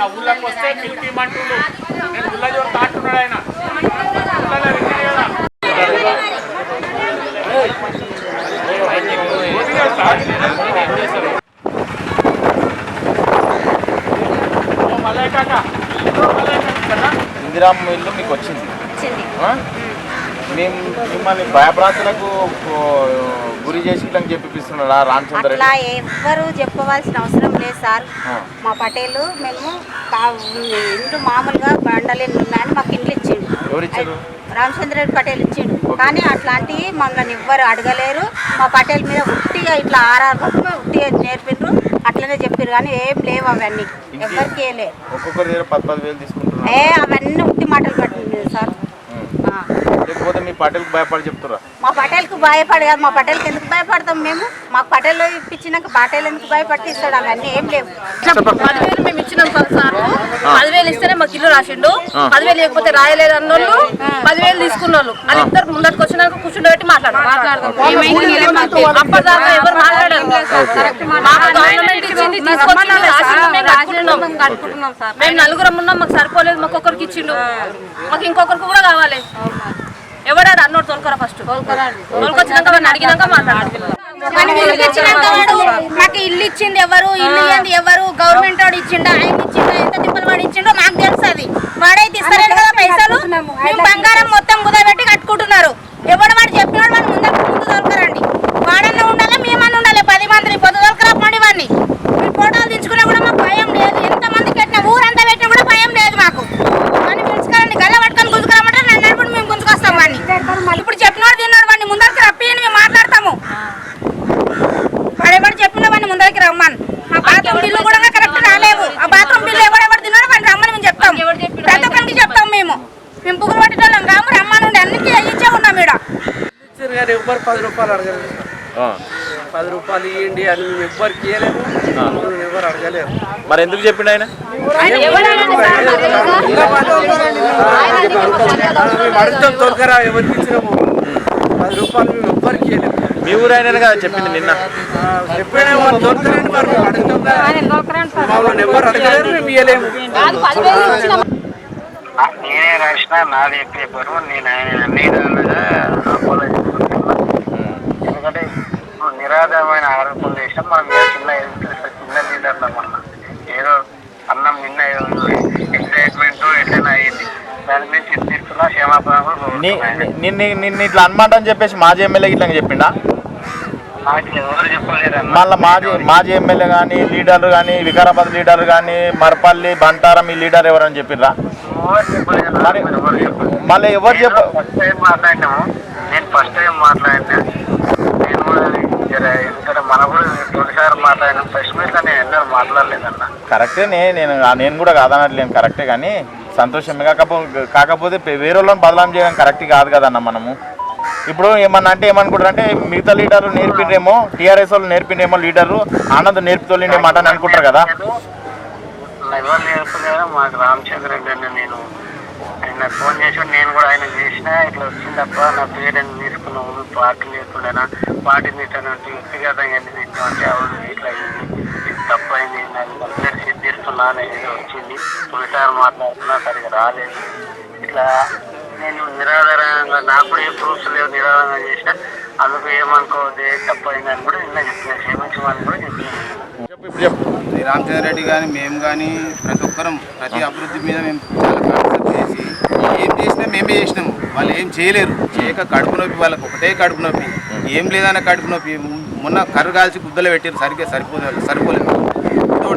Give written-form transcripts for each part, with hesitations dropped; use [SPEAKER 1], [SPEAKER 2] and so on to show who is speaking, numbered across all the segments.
[SPEAKER 1] ఆయన ఊళ్ళకి వస్తే తిట్టిమంటుండు నేను ఊళ్ళ జోరు కాటున్నాడు ఆయన
[SPEAKER 2] ఇందిరామ్మ ఇల్లు మీకు వచ్చింది మేము మిమ్మల్ని భయభ్రాంతులకు గురి చేసి చెప్పిస్తున్నాడా రామచంద్ర?
[SPEAKER 3] అట్లా ఎవ్వరు చెప్పవలసిన అవసరం లేదు సార్. మా పటేలు మేము ఇండ్లు మామూలుగా బండలేళ్ళు ఉన్నాయని మాకు ఇండ్లు ఇచ్చిండు.
[SPEAKER 2] ఎవరు ఇచ్చారు?
[SPEAKER 3] రామచంద్ర రెడ్డి పటేల్ ఇచ్చిండు. కానీ అట్లాంటివి మమ్మల్ని ఎవ్వరు అడగలేరు. మా పటేల్ మీద ఉట్టిగా ఇట్లా ఆర్ఆర్ ఉట్టిగా నేర్పిండ్రు, అట్లనే చెప్పారు. కానీ ఏం లేవు అవన్నీ, ఎవరికి లేదు.
[SPEAKER 2] ఒక్కొక్కరి 10,000 తీసుకుంటున్నారు.
[SPEAKER 3] అవన్నీ ఉట్టి మాటలు పట్టింది సార్.
[SPEAKER 2] లేకపోతే మీ పటేల్కి భయపడి చెప్తారా?
[SPEAKER 3] మా పటేల్కి భయపడి కాదు, మా పటేల్కి ఎందుకు భయపడతాం మేము? మాకు పటేల్లో ఇప్పించినాక పటేల్ ఎందుకు భయపడి ఇస్తాడు? అవన్నీ ఏం లేవు.
[SPEAKER 4] 10,000 మేము ఇచ్చినాం సార్. 10,000 ఇస్తేనే మాకు ఇల్లు రాసిండు. 10,000 లేకపోతే రాయలేదు అన్నోళ్ళు 10,000 తీసుకున్న వాళ్ళు అది ఇద్దరు ముందరికి వచ్చినాక కూర్చుండబెట్టి మాట్లాడదాం. అప్పటిదాకా ఎవరు మాట్లాడారు? మాకు గవర్నమెంట్ ఇచ్చింది తీసుకొచ్చింది రాసిండు, మేము కట్టుకుంటున్నాం. మేము నలుగురం ఉన్నాం, మాకు సరిపోలేదు, మాకు ఒకరికి ఇచ్చిండు, మాకు ఇంకొకరికి కూడా కావాలి. ఎవడాడు అన్నోడు తోలుకోరా ఫస్ట్, తోలుకొచ్చినాక వాడిని అడిగినాక మాట్లాడాలి. మాకు ఇల్లు ఇచ్చింది ఎవరు, ఇల్లు ఇవ్వండి ఎవరు, గవర్నమెంట్ వాడు ఇచ్చిండు, ఆయన ఇచ్చిండు, ఎంత తిప్పలు వాడు ఇచ్చిండో మాకు తెలుస్తుంది. వాడైతే ఇస్తలేదు కదా పైసలు. మేము బంగారం మొత్తం కుదబెట్టి కట్టుకుంటున్నారు. ఎవడు వాడు చెప్పినాడు వాడు ముందు తోలుకరండి. వాడన్నా ఉండాలి, మేమన్నా ఉండాలి. 10 మందిని పొద్దు తోలుకరా పండి వాడిని. మీ ఫోటోలు తీసుకున్నా కూడా మాకు భయం లేదు. ఎంతమంది పెట్టినా ఊరంతా పెట్టినా కూడా భయం లేదు మాకు. అని పిలుచుకోరండి, గల్ల పట్టుకొని గుంజుకురామంటే నన్ను నడుపుడు మేము గుంజుకొస్తాం వాడిని. ఇప్పుడు చెప్పినోడు తిన్నాడు వాడిని ముందరికి రప్పిని మేము మాట్లాడతాము. వాడెవడు చెప్పిన వాడిని ముందరికి రమ్మని. మా బాత్రూమ్ బిల్లు కూడా కరెక్ట్ రాలేవు. ఆ బాత్రూమ్ బిల్లు ఎవడెవడు తిన్నాడో వాడిని రమ్మని మేము చెప్తాం. ప్రతి ఒక్కరికి చెప్తాం. మేము పువ్వులు పట్టేటోళ్ళం కాము, రమ్మనుండి అన్నింటికి ఇచ్చే ఉన్నాం. ఇక్కడ
[SPEAKER 5] ఎవ్వరు 10 రూపాయలు అడగలేదు. 10 రూపాయలు ఇవ్వండి అని మేము ఎవ్వరికి ఇవ్వలేదు, ఎవరు అడగలేదు.
[SPEAKER 2] మరి ఎందుకు చెప్పిండు ఆయన?
[SPEAKER 5] అడుగుతాం తొలకరా ఎవరికి ఇచ్చినాము. 10 రూపాయలు మేము ఎవ్వరికి ఇవ్వలేదు.
[SPEAKER 2] మీ ఊరు ఆయన కదా చెప్పింది నిన్న.
[SPEAKER 5] ఎప్పుడైనా వాళ్ళు తొలకరండి, మరి మేము అడుగుతాం. మమ్మల్ని ఎవరు అడగలేదు, మేము ఇవ్వలేము.
[SPEAKER 6] నేనే రాసిన నాది పేపరు, నేను అన్ని విధాలుగా అపోలో ఎందుకంటే ఇప్పుడు నిరాధారమైన ఆరోపణలు చేసినాం. మనం చిన్న లీడర్లు అన్న ఏదో అన్నం నిన్న ఎక్సైట్మెంట్ ఎట్లయినా అయ్యింది. దాని మీద చిత్తిస్తున్నా క్షమాపణ.
[SPEAKER 2] నిన్ను ఇట్లా అనమాట అని చెప్పేసి మాజీ ఎమ్మెల్యే ఇట్లా చెప్పిండా?
[SPEAKER 6] ఎవరు చెప్పలేరు.
[SPEAKER 2] మళ్ళీ మాజీ ఎమ్మెల్యే కానీ లీడర్లు కానీ వికారాబాద్ లీడర్లు కానీ మరపల్లి బంటారం ఈ లీడర్ ఎవరని చెప్పిర్రా? మళ్ళీ ఎవరు చెప్ప
[SPEAKER 6] ఫస్ట్ టైం మాట్లాడినాము. నేను ఫస్ట్ టైం మాట్లాడినా. నేను కూడా ఎందుకంటే మన కూడా తొలిసారి మాట్లాడినా. ఫస్ట్ మీద నేను ఎన్నో మాట్లాడలేదన్న.
[SPEAKER 2] కరెక్టే, నేను కూడా కాదనట్లేను, కరెక్టే. కానీ సంతోషమే కాకపోతే వేరే వాళ్ళని బదలాం చేయడం కరెక్ట్ కాదు కదన్న. మనము ఇప్పుడు ఏమన్నా అంటే ఏమనుకుంటారు అంటే మిగతా లీడర్లు నేర్పిండ్రేమో, టీఆర్ఎస్ వాళ్ళు నేర్పిండేమో, లీడర్లు ఆనంద్ నేర్పుతోలేండేమాట అని అనుకుంటారు కదా.
[SPEAKER 6] ఎవరు నేర్పలేదా? మాకు రామచంద్ర రెడ్డి అన్న నేను ఆయన ఫోన్ చేసి నేను కూడా ఆయన చేసినా ఇట్లా వచ్చిందప్ప నా పేరెంట్ తీసుకున్నావు, పార్టీ లేకుండానా పార్టీ తీసానంటే వ్యక్తిగతంగా ఎన్ని తెచ్చామంటే అవును ఇట్లా అయింది, ఇది తప్పైంది, నాకు పేరు సిద్ధిస్తున్నా ఏదో వచ్చింది, తొలిసారి మాట్లాడుతున్నా సరిగా రాలేదు. ఇట్లా నేను నిరాధారంగా నాకు కూడా ఏ ప్రూఫ్స్ లేవు, నిరాధారంగా చేసిన అందుకు ఏమనుకోవద్దు తప్పైంది అని కూడా నిన్న చెప్పిన, క్షమించమని కూడా చెప్పిన.
[SPEAKER 7] రామచంద్ర రెడ్డి కానీ మేము కానీ ప్రతి ఒక్కరం ప్రతి అభివృద్ధి మీద మేము చాలా కాన్సెప్ట్ చేసి ఏం చేసినా మేమే చేసినాము. వాళ్ళు ఏం చేయలేరు. చేయక కడుపు నొప్పి, వాళ్ళకి ఒకటే కడుపు నొప్పి, ఏం లేదన్న కడుపు నొప్పి. మొన్న కర్రు కాల్చి గుద్దలు పెట్టారు, సరిగ్గా సరిపోలేదు.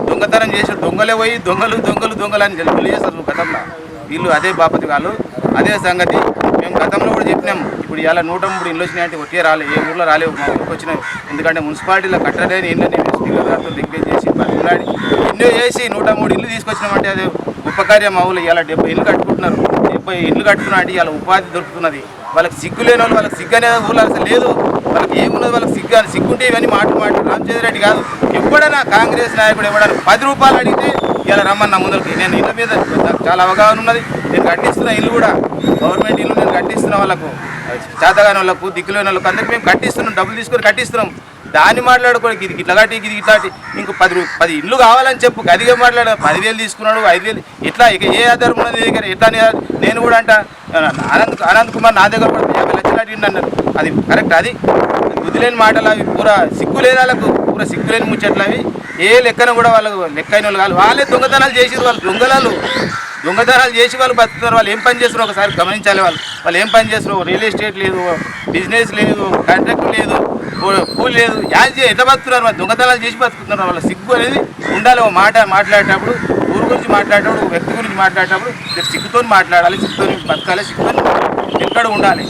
[SPEAKER 7] దొంగతనం చేసారు, దొంగలే పోయి దొంగలు అని పెళ్లి చేస్తారు గతంలో. వీళ్ళు అదే బాపతి వాళ్ళు అదే సంగతి. మేము గతంలో కూడా చెప్పినాము. ఇప్పుడు ఇలా 103 ఇళ్ళు వచ్చినాయంటే ఒకే రాలేదు, ఏ ఊళ్ళో రాలేవు, మా ఊరికి వచ్చినాయి. ఎందుకంటే మున్సిపాలిటీలో కట్టలేని ఇళ్ళని స్పీకర్ రిక్వెస్ట్ చేసి బతిలాడి ఎన్నో చేసి 103 ఇళ్ళు తీసుకొచ్చినామంటే అది గొప్ప కార్యం. మా ఊళ్ళో ఇలా 70 ఇళ్ళు కట్టుకుంటున్నారు. 70 ఇళ్ళు కట్టుకున్నాడు. ఇలా ఉపాధి దొరుకుతున్నది. వాళ్ళకి సిగ్గు లేని వాళ్ళు, వాళ్ళకి సిగ్గు అనేది ఊళ్ళో అసలు లేదు. వాళ్ళకి ఏమున్నది, వాళ్ళకి సిగ్గుంటే ఇవన్నీ మాట్లాడు. రామచంద్ర రెడ్డి కాదు, ఎప్పుడైనా కాంగ్రెస్ నాయకుడు ఎవడైనా 10 రూపాయలు అడిగితే ఇలా రమ్మన్న ముందరికి. నేను ఇళ్ళ మీద చాలా అవగాహన ఉన్నది. నేను కట్టిస్తున్న ఇల్లు కూడా గవర్నమెంట్ ఇల్లు నేను కట్టిస్తున్న వాళ్ళకు, చేతగాని వాళ్ళకు, దిక్కులేని వాళ్ళకు అందరికీ మేము కట్టిస్తున్నాం. డబ్బులు తీసుకొని కట్టిస్తున్నాం. దాన్ని మాట్లాడుకోవడానికి ఇది ఇట్లా కాటి ఇది ఇట్లాంటి ఇంకో 10 ఇల్లు కావాలని చెప్పు గదిగా మాట్లాడాను 10,000 తీసుకున్నాడు 5,000 ఇట్లా ఇక ఏ ఆధారం ఉన్నది దగ్గర ఎట్లా నేను కూడా అంట అనంత్ కుమార్ నా దగ్గర 50 లక్షలు అడిగిండు అన్నారు అది కరెక్ట్ అది బుద్ధిలేని మాటలు అవి పూరా సిగ్గు లేదు వాళ్ళకు పూరా సిగ్గులేని ముచ్చట్లు అవి ఏ లెక్కన కూడా వాళ్ళకు లెక్కైన వాళ్ళు కాదు వాళ్ళే దొంగతనాలు చేసి వాళ్ళు దొంగతనాలు చేసి వాళ్ళు బతుకుతున్నారు వాళ్ళు ఏం పని చేస్తున్నారు ఒకసారి గమనించాలి వాళ్ళు ఏం పని చేస్తున్నారు రియల్ ఎస్టేట్ లేదు బిజినెస్ లేదు కాంట్రాక్ట్ లేదు కూలి లేదు ఎట్లా బతుకుతున్నారు మరి దొంగతనాలు చేసి బతుకుతున్నారు వాళ్ళ సిగ్గు అనేది ఉండాలి ఒక మాట మాట్లాడేటప్పుడు ఊరు గురించి మాట్లాడేటప్పుడు వ్యక్తి గురించి మాట్లాడేటప్పుడు సిగ్గుతో మాట్లాడాలి సిగ్గుతో బతకాలి సిగ్గుతో ఎక్కడ ఉండాలి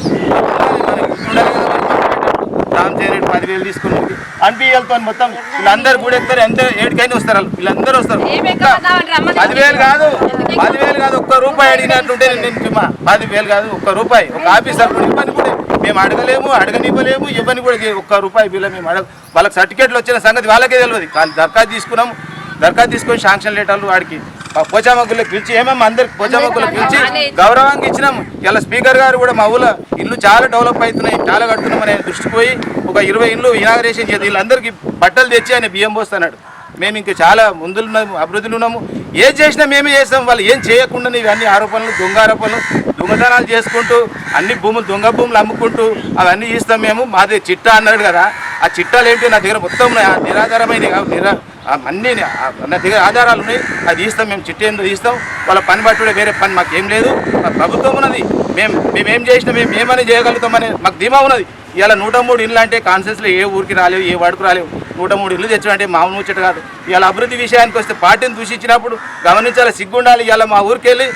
[SPEAKER 7] రామచంద్ర 10,000 తీసుకుని అనిపియాలతో మొత్తం వీళ్ళందరూ కూడా ఎక్కుతారు ఎంత ఏడికైనా వస్తారు వీళ్ళందరూ వస్తారు 10,000 కాదు 10,000 కాదు ₹1 అడిగినట్టుంటే నేను 10,000 కాదు ₹1 ఒక ఆఫీసర్ కూడా ఇవ్వని కూడా మేము అడగలేము అడగనివ్వలేము ఇవ్వని కూడా ₹1 బిల్ల మేము వాళ్ళకి సర్టిఫికేట్లు వచ్చిన సంగతి వాళ్ళకే తెలియదు వాళ్ళు దరఖాస్తు తీసుకొని శాంక్షన్ లెటర్లు వాడికి పోచామగ్గులకు పిలిచి ఏమేమి అందరికి పోచామగ్గులకు పిలిచి గౌరవంగా ఇచ్చినాము ఇలా స్పీకర్ గారు కూడా మా ఊళ్ళో ఇల్లు చాలా డెవలప్ అవుతున్నాయి చాలా కడుతున్నాం అనే దృష్టికి పోయి ఒక 20 ఇల్లు ఇనాగరేషన్ చేసి వీళ్ళందరికీ బట్టలు తెచ్చి ఆయన బియ్యం పోస్తున్నాడు మేము ఇంకా చాలా ముందులున్నాము అభివృద్ధిలో ఉన్నాము ఏం చేసినా మేమే చేస్తాం వాళ్ళు ఏం చేయకుండా ఇవన్నీ ఆరోపణలు దొంగతనాలు చేసుకుంటూ అన్ని దొంగ భూములు అమ్ముకుంటూ అవన్నీ ఇస్తాం మేము మాది చిట్టా అన్నాడు కదా ఆ చిట్టాలు ఏంటి నా దగ్గర మొత్తం నిరాధారమైన అన్నీ నా దగ్గర ఆధారాలు ఉన్నాయి అది ఇస్తాం మేము చిట్ట ఏందో ఇస్తాం వాళ్ళ పని బట్టి వేరే పని మాకు ఏం లేదు మా ప్రభుత్వం ఉన్నది మేమేం చేసినా మేము ఏమని చేయగలుగుతామని మాకు ధీమా ఉన్నది ఇలా 103 ఇళ్ళు అంటే కాన్సెన్స్లో ఏ ఊరికి రాలేవు ఏ వాడుకు రాలేవు 103 ఇళ్ళు తెచ్చామంటే మామూలు ముచ్చట కాదు ఇలా అభివృద్ధి విషయానికి వస్తే పార్టీని దూషించినప్పుడు గమనించాలి సిగ్గుండాలి ఇలా మా ఊరికి వెళ్ళి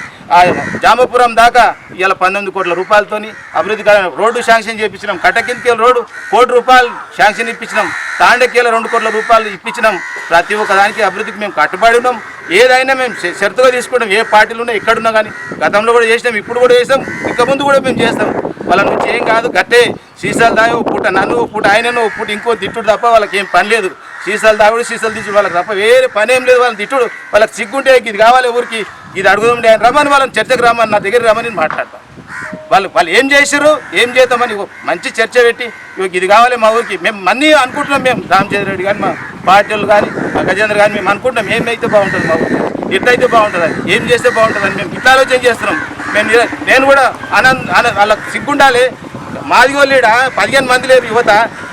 [SPEAKER 7] జామపురం దాకా ఇలా 19 కోట్ల రూపాయలతోని అభివృద్ధి రోడ్డు శాంక్షన్ చేయించినాం కట్టకిందకి రోడ్డు ₹1 కోటి శాంక్షన్ ఇప్పించినాం తాండకేల ₹2 కోట్ల ఇప్పించినాం ప్రతి ఒక్క దానికి అభివృద్ధికి మేము కట్టుబడి ఉన్నాం ఏదైనా మేము షరతుగా తీసుకుంటాం ఏ పార్టీలు ఉన్నా ఎక్కడున్నా కానీ గతంలో కూడా చేసినాం ఇప్పుడు కూడా చేస్తాం ఇక ముందు కూడా మేము చేస్తాం వాళ్ళ నుంచి ఏం కాదు గట్టే సీసాలు దాగి ఒక పూట నన్ను ఒక పూట ఆయనను ఒక పూట ఇంకో తిట్టుడు తప్ప వాళ్ళకి ఏం పని లేదు సీసాలు దాగుడు సీసాలు తీసుడు వాళ్ళకి తప్ప వేరే పని ఏం లేదు వాళ్ళని తిట్టుడు వాళ్ళకి సిగ్గుంటే ఇది కావాలి ఊరికి ఇది అడుగుదాం ఆయన రమ్మని వాళ్ళని చర్చకు రమ్మని నా దగ్గర రమ్మని మాట్లాడతాం వాళ్ళు ఏం చేశారు ఏం చేద్దామని మంచి చర్చ పెట్టి ఇది కావాలి మా ఊరికి మేము అన్నీ అనుకుంటున్నాం మేము రామచంద్ర రెడ్డి కానీ మా పార్టీలు కానీ మా గజేంద్ర కానీ మేము అనుకుంటున్నాం ఏమైతే బాగుంటుంది మా ఊరికి ఎట్లయితే బాగుంటుంది అని ఏం చేస్తే బాగుంటుందని మేము ఇట్లా ఆలోచన చేస్తున్నాం నేను కూడా వాళ్ళకి సిగ్గుండాలి మాదిగోళ్ళీడ 15 మంది లేరు యువత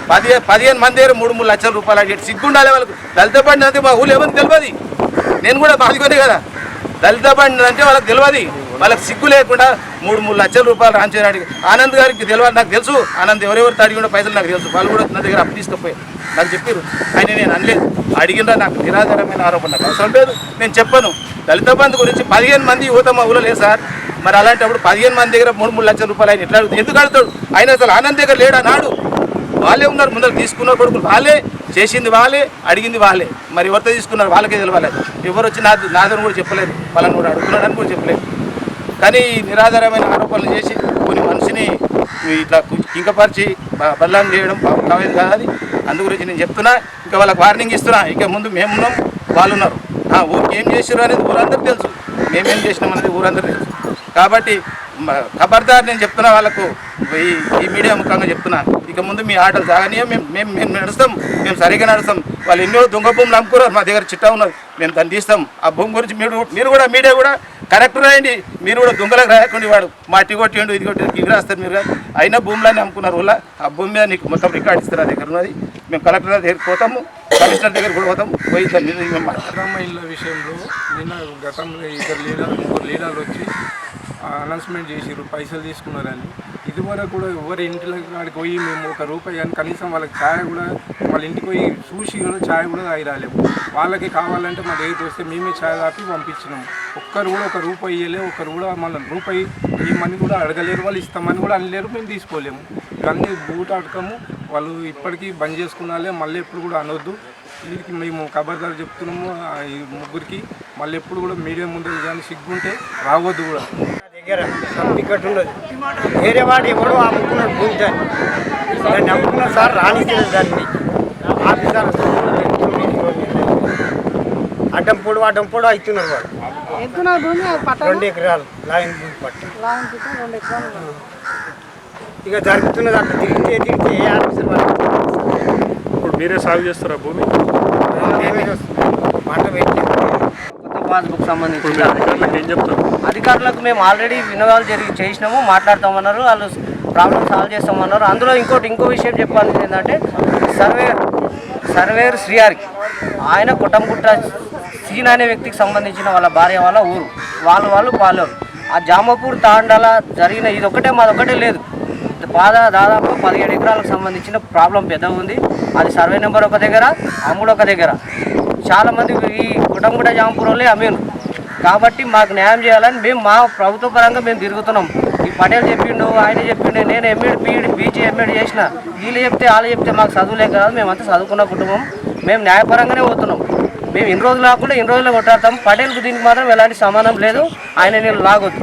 [SPEAKER 7] 15 మంది లేరు 3 లక్షల రూపాయలు అడిగి సిగ్గుండాలి వాళ్ళకు దళిత బండి అంటే మా ఊళ్ళో ఏమని తెలియదు నేను కూడా మాదిగోనే కదా దళిత బండి అంటే వాళ్ళకి తెలియదు వాళ్ళకి సిగ్గు లేకుండా 3 లక్షల రూపాయలు రామచంద్ర రెడ్డి ఆనంద్ గారికి తెలియదు నాకు తెలుసు ఆనంద్ ఎవరెవరు అడిగిన పైసలు నాకు తెలుసు వాళ్ళు కూడా నా దగ్గర అప్పు తీసుకుపోయారు నాకు చెప్పారు ఆయన నేను అనలేదు అడిగినా నాకు నిరాధారమైన ఆరోపణ నాకు అవసరం లేదు నేను చెప్పను దళిత బంధు గురించి 15 మంది యువత మా ఊళ్ళో లేదు సార్ మరి అలాంటప్పుడు 15 మంది దగ్గర 3 లక్షల రూపాయలు ఆయన ఎట్లా అడుగుతాడు ఎందుకు అడుగుతాడు ఆయన అసలు ఆనంద్ దగ్గర లేడా నాడు వాళ్ళే ఉన్నారు ముందర తీసుకున్న కొడుకులు వాళ్ళే చేసింది వాళ్ళే అడిగింది వాళ్ళే మరి ఎవరితో తీసుకున్నారు వాళ్ళకే తెలియాలి ఎవరు వచ్చి నాదని కూడా చెప్పలేదు వాళ్ళని కూడా అడుగుతున్నాడని కూడా చెప్పలేదు కానీ ఈ నిరాధారమైన ఆరోపణలు చేసి కొన్ని మనిషిని ఇట్లా కింకపరిచి బదలాం చేయడం కావేది కాదు అది అందు గురించి నేను చెప్తున్నా ఇంకా వాళ్ళకి వార్నింగ్ ఇస్తున్నా ఇక ముందు మేమున్నాం వాళ్ళు ఉన్నారు ఊరికి ఏం చేసారు అనేది ఊరందరికీ తెలుసు మేమేం చేసినాం అనేది ఊరందరికీ తెలుసు కాబట్టి ఖబర్దార్ నేను చెప్తున్నా వాళ్ళకు ఈ మీడియా ముఖంగా చెప్తున్నా ఇక ముందు మీ ఆటలు సాగనీయం మేము నడుస్తాం మేము సరిగ్గా నడుస్తాం వాళ్ళు ఎన్నో దొంగ భూములు అమ్ముకున్నారు మా దగ్గర చిట్టా ఉన్నది మేము దాన్ని తీస్తాం ఆ భూమి గురించి మీరు కూడా మీడియా కూడా కరెక్ట్ రాయండి మీరు కూడా దొంగలకు రాయకండి వాడు మట్టి కొట్టిండు ఇది కొట్టి ఇది రాస్తారు మీరు అయినా భూములన్నీ అమ్ముకున్నారు వల్ల ఆ భూమి మీద నీకు మొత్తం రికార్డ్ ఇస్తారు దగ్గర ఉన్నది మేము కలెక్టర్ దగ్గరికి పోతాము కమిషనర్ దగ్గర కూడా పోతాం పోయి దాని మీద మేము
[SPEAKER 8] అక్రమ ఇళ్ళ విషయంలో నిన్న గతంలో 3 లీడర్లు వచ్చి అనౌన్స్మెంట్ చేసిర్రు పైసలు తీసుకున్నారని ఇదివరకు కూడా ఎవరి ఇంటిలో కాడికి పోయి మేము ₹1 కానీ కనీసం వాళ్ళకి ఛాయ్ కూడా వాళ్ళ ఇంటికి పోయి చూసి కూడా ఛాయ్ కూడా తాగి రాలేము వాళ్ళకి కావాలంటే మా దగ్గరికి వస్తే మేమే ఛాయ్ తాపి పంపించినాము ఒక్కరు కూడా ₹1 ఇవ్వలేము ఒకరు కూడా మళ్ళీ ₹1 ఇవ్వమని కూడా అడగలేరు వాళ్ళు ఇస్తామని కూడా అనలేరు మేము తీసుకోలేము ఇవన్నీ బూటాటకము వాళ్ళు ఇప్పటికీ బంద్ చేసుకున్నాలే మళ్ళీ ఎప్పుడు కూడా అనొద్దు వీరికి మేము ఖబర్దారు చెప్తున్నాము ఈ ముగ్గురికి మళ్ళీ ఎప్పుడు కూడా మీడియా ముందు కానీ సిగ్గుంటే రావద్దు కూడా
[SPEAKER 9] దగ్గర టికెట్ ఉండదు వేరే వాడు ఎవడో అమ్ముకున్నాడు భూమి దాన్ని అమ్ముకున్నాడు సార్ రాణించలేదు దాన్ని ఆఫీసర్ అడ్డం పొడు అవుతున్నారు వాడు 2 ఎకరాలు లాయన్ భూమి పట్టు ఇక జరుగుతున్నది అట్లా తిరిగితే ఏ ఆఫీసర్ వాళ్ళు
[SPEAKER 10] ఇప్పుడు మీరే సాగు చేస్తారా భూమి?
[SPEAKER 9] పంట పెట్టి
[SPEAKER 5] కొత్త పాస్బుక్ సంబంధించి
[SPEAKER 10] అధికారులకు ఏం చెప్తారు?
[SPEAKER 5] అధికారులకు మేము ఆల్రెడీ వినవాళ్ళు చేసినాము, మాట్లాడతామన్నారు, వాళ్ళు ప్రాబ్లమ్ సాల్వ్ చేస్తామన్నారు. అందులో ఇంకో విషయం చెప్పాల్సింది ఏంటంటే సర్వేయర్ శ్రీహరి ఆయన కొట్టంగుట్ట సీన్ అనే వ్యక్తికి సంబంధించిన వాళ్ళ భార్య వాళ్ళ ఊరు వాళ్ళు పాలేరు. ఆ జామపూర్ తాండాల జరిగిన మాదొక్కటే లేదు, దాదాపు 17 ఎకరాలకు సంబంధించిన ప్రాబ్లం పెద్దగా ఉంది. అది సర్వే నెంబర్ ఒక దగ్గర, అమ్ముడు ఒక దగ్గర. చాలామంది ఈ కొట్టంగుట్ట జామపూర్ వాళ్ళే అమ్మేరు. కాబట్టి మాకు న్యాయం చేయాలని మేము మా ప్రభుత్వ పరంగా మేము తిరుగుతున్నాం. ఈ పటేల్ చెప్పిండు, ఆయన చెప్పిండు, నేను ఎంఏడ్ పీజీ ఎంఏడ్ చేసిన, వాళ్ళు చెప్తే మాకు చదువులే కదా, మేమంతా చదువుకున్న కుటుంబం, మేము న్యాయపరంగానే పోతున్నాం. మేము ఇన్ని రోజులు కాకుండా ఇన్ని రోజుల్లో కొట్టాడతాం. పటేల్కు దీనికి మాత్రం ఎలాంటి సంబంధం లేదు, ఆయన నేను లాగొద్దు.